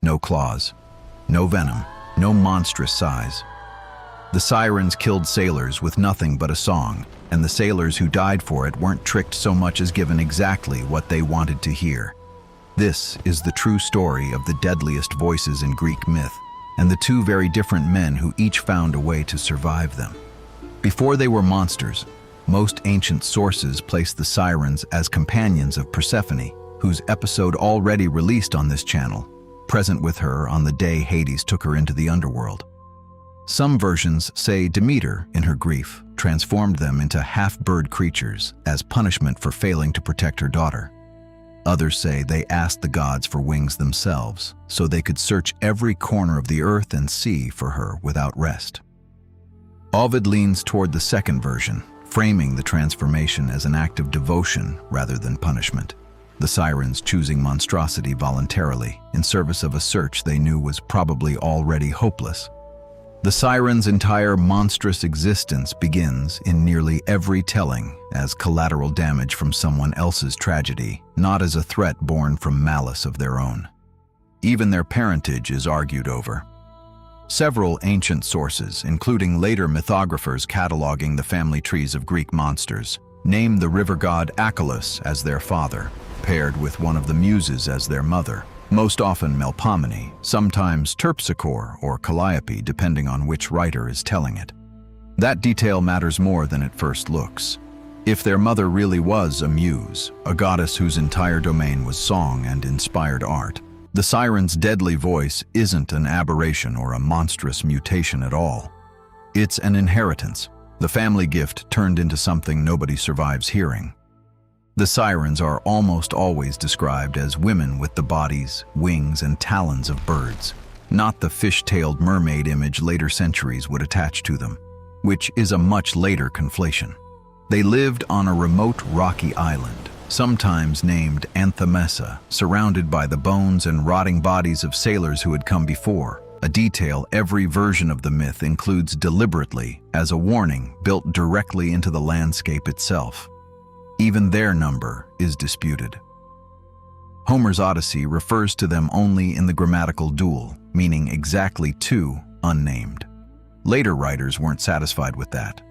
no claws, no venom, no monstrous size. The sirens killed sailors with nothing but a song, and the sailors who died for it weren't tricked so much as given exactly what they wanted to hear. This is the true story of the deadliest voices in Greek myth, and the two very different men who each found a way to survive them. Before they were monsters, most ancient sources placed the sirens as companions of Persephone, whose episode already released on this channel, present with her on the day Hades took her into the underworld. Some versions say Demeter, in her grief, transformed them into half-bird creatures as punishment for failing to protect her daughter. Others say they asked the gods for wings themselves, so they could search every corner of the earth and sea for her without rest. Ovid leans toward the second version, framing the transformation as an act of devotion rather than punishment, the sirens choosing monstrosity voluntarily in service of a search they knew was probably already hopeless. The sirens' entire monstrous existence begins in nearly every telling as collateral damage from someone else's tragedy, not as a threat born from malice of their own. Even their parentage is argued over. Several ancient sources, including later mythographers cataloging the family trees of Greek monsters, name the river god Achelous as their father, paired with one of the Muses as their mother, most often Melpomene, sometimes Terpsichore or Calliope, depending on which writer is telling it. That detail matters more than it first looks. If their mother really was a muse, a goddess whose entire domain was song and inspired art, the siren's deadly voice isn't an aberration or a monstrous mutation at all. It's an inheritance, the family gift turned into something nobody survives hearing. The sirens are almost always described as women with the bodies, wings, and talons of birds, not the fish-tailed mermaid image later centuries would attach to them, which is a much later conflation. They lived on a remote rocky island, sometimes named Anthemoessa, surrounded by the bones and rotting bodies of sailors who had come before, a detail every version of the myth includes deliberately as a warning built directly into the landscape itself. Even their number is disputed. Homer's Odyssey refers to them only in the grammatical dual, meaning exactly two, unnamed. Later writers weren't satisfied with that.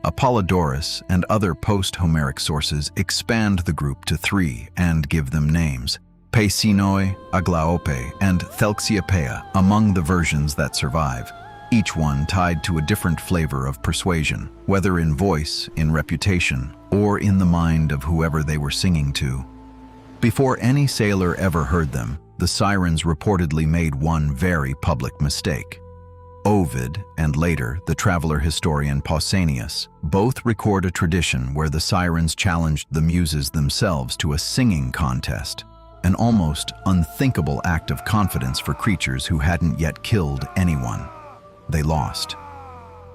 Apollodorus and other post-Homeric sources expand the group to three and give them names: Peisinoi, Aglaope, and Thelxiopeia among the versions that survive, each one tied to a different flavor of persuasion, whether in voice, in reputation, or in the mind of whoever they were singing to. Before any sailor ever heard them, the sirens reportedly made one very public mistake. Ovid, and later the traveler historian Pausanias, both record a tradition where the sirens challenged the Muses themselves to a singing contest, an almost unthinkable act of confidence for creatures who hadn't yet killed anyone. They lost.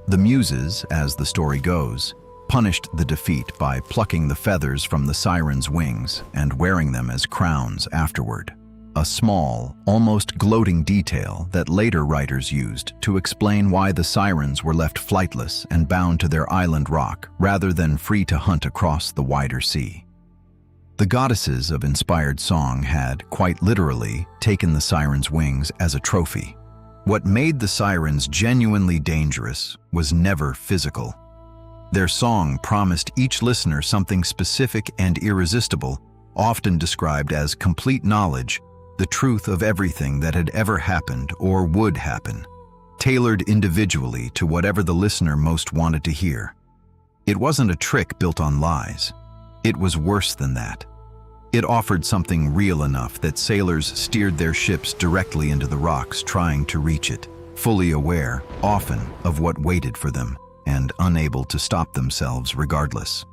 The Muses, as the story goes, punished the defeat by plucking the feathers from the sirens' wings and wearing them as crowns afterward. A small, almost gloating detail that later writers used to explain why the sirens were left flightless and bound to their island rock rather than free to hunt across the wider sea. The goddesses of inspired song had, quite literally, taken the sirens' wings as a trophy. What made the sirens genuinely dangerous was never physical. Their song promised each listener something specific and irresistible, often described as complete knowledge, the truth of everything that had ever happened or would happen, tailored individually to whatever the listener most wanted to hear. It wasn't a trick built on lies. It was worse than that. It offered something real enough that sailors steered their ships directly into the rocks trying to reach it, fully aware, often, of what waited for them, and unable to stop themselves regardless.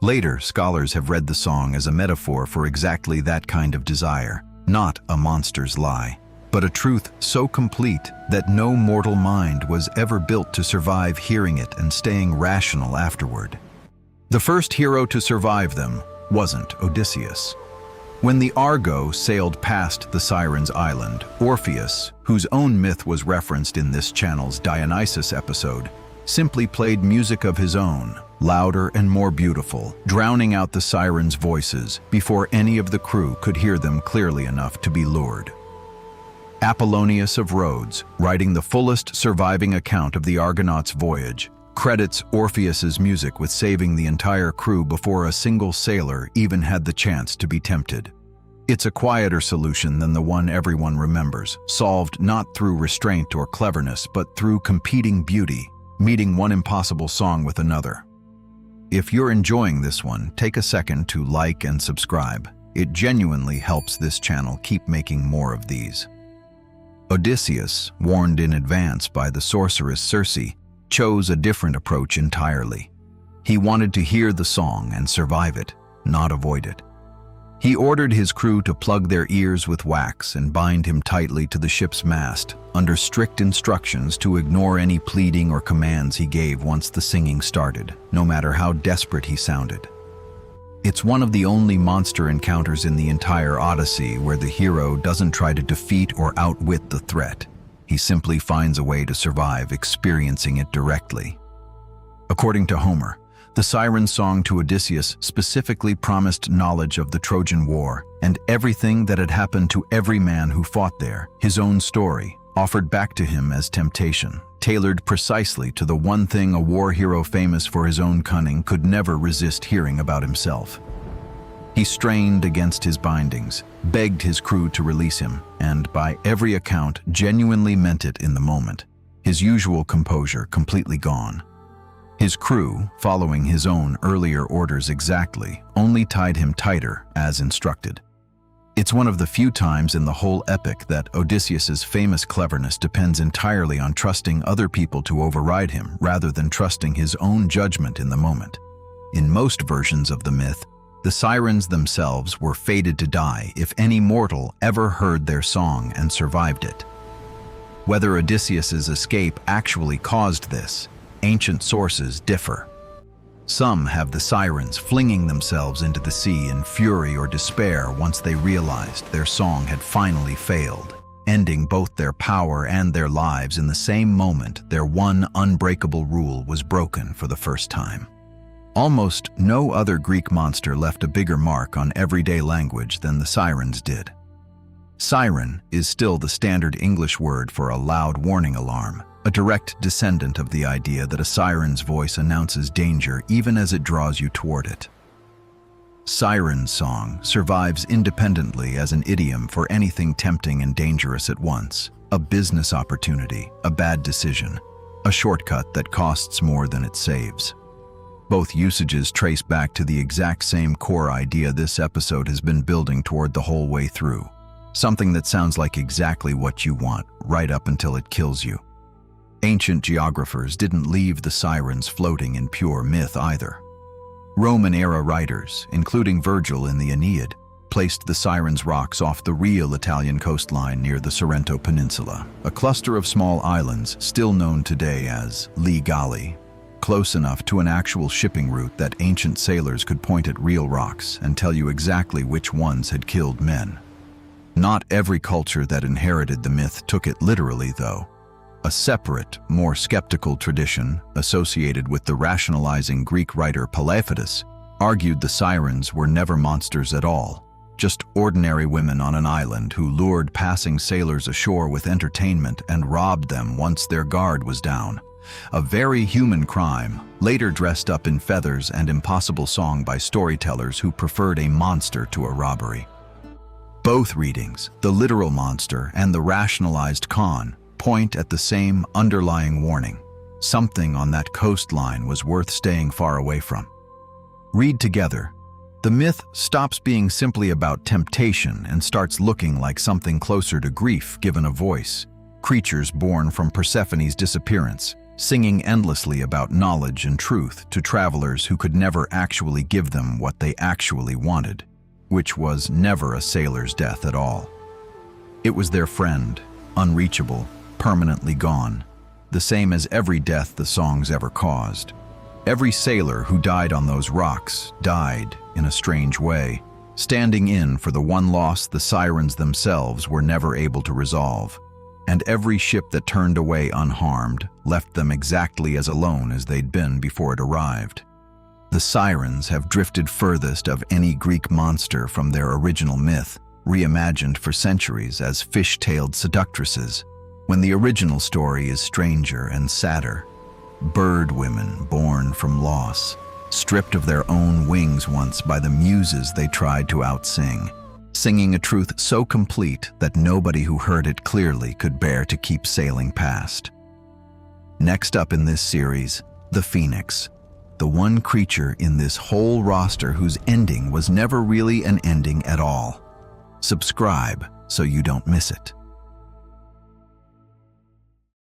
Later, scholars have read the song as a metaphor for exactly that kind of desire, not a monster's lie, but a truth so complete that no mortal mind was ever built to survive hearing it and staying rational afterward. The first hero to survive them wasn't Odysseus. When the Argo sailed past the Sirens' island, Orpheus, whose own myth was referenced in this channel's Dionysus episode, simply played music of his own, louder and more beautiful, drowning out the sirens' voices before any of the crew could hear them clearly enough to be lured. Apollonius of Rhodes, writing the fullest surviving account of the Argonauts' voyage, credits Orpheus's music with saving the entire crew before a single sailor even had the chance to be tempted. It's a quieter solution than the one everyone remembers, solved not through restraint or cleverness, but through competing beauty, meeting one impossible song with another. If you're enjoying this one, take a second to like and subscribe. It genuinely helps this channel keep making more of these. Odysseus, warned in advance by the sorceress Circe, chose a different approach entirely. He wanted to hear the song and survive it, not avoid it. He ordered his crew to plug their ears with wax and bind him tightly to the ship's mast, under strict instructions to ignore any pleading or commands he gave once the singing started, no matter how desperate he sounded. It's one of the only monster encounters in the entire Odyssey where the hero doesn't try to defeat or outwit the threat. He simply finds a way to survive, experiencing it directly. According to Homer, the Sirens' song to Odysseus specifically promised knowledge of the Trojan War and everything that had happened to every man who fought there, his own story, offered back to him as temptation, tailored precisely to the one thing a war hero famous for his own cunning could never resist hearing about himself. He strained against his bindings, begged his crew to release him, and by every account genuinely meant it in the moment, his usual composure completely gone. His crew, following his own earlier orders exactly, only tied him tighter as instructed. It's one of the few times in the whole epic that Odysseus's famous cleverness depends entirely on trusting other people to override him rather than trusting his own judgment in the moment. In most versions of the myth, the Sirens themselves were fated to die if any mortal ever heard their song and survived it. Whether Odysseus's escape actually caused this, ancient sources differ. Some have the Sirens flinging themselves into the sea in fury or despair once they realized their song had finally failed, ending both their power and their lives in the same moment their one unbreakable rule was broken for the first time. Almost no other Greek monster left a bigger mark on everyday language than the Sirens did. Siren is still the standard English word for a loud warning alarm, a direct descendant of the idea that a siren's voice announces danger even as it draws you toward it. Siren's song survives independently as an idiom for anything tempting and dangerous at once: a business opportunity, a bad decision, a shortcut that costs more than it saves. Both usages trace back to the exact same core idea this episode has been building toward the whole way through. Something that sounds like exactly what you want, right up until it kills you. Ancient geographers didn't leave the Sirens floating in pure myth either. Roman-era writers, including Virgil in the Aeneid, placed the Sirens' rocks off the real Italian coastline near the Sorrento Peninsula, a cluster of small islands still known today as Lee Galli, close enough to an actual shipping route that ancient sailors could point at real rocks and tell you exactly which ones had killed men. Not every culture that inherited the myth took it literally, though. A separate, more skeptical tradition, associated with the rationalizing Greek writer Pelopidas, argued the Sirens were never monsters at all, just ordinary women on an island who lured passing sailors ashore with entertainment and robbed them once their guard was down. A very human crime, later dressed up in feathers and impossible song by storytellers who preferred a monster to a robbery. Both readings, the literal monster and the rationalized con, point at the same underlying warning. Something on that coastline was worth staying far away from. Read together. The myth stops being simply about temptation and starts looking like something closer to grief given a voice. Creatures born from Persephone's disappearance, singing endlessly about knowledge and truth to travelers who could never actually give them what they actually wanted, which was never a sailor's death at all. It was their friend, unreachable, permanently gone, the same as every death the songs ever caused. Every sailor who died on those rocks died, in a strange way, standing in for the one loss the Sirens themselves were never able to resolve. And every ship that turned away unharmed left them exactly as alone as they'd been before it arrived. The Sirens have drifted furthest of any Greek monster from their original myth, reimagined for centuries as fish-tailed seductresses, when the original story is stranger and sadder. Bird women born from loss, stripped of their own wings once by the Muses they tried to outsing, singing a truth so complete that nobody who heard it clearly could bear to keep sailing past. Next up in this series, the Phoenix, the one creature in this whole roster whose ending was never really an ending at all. Subscribe so you don't miss it.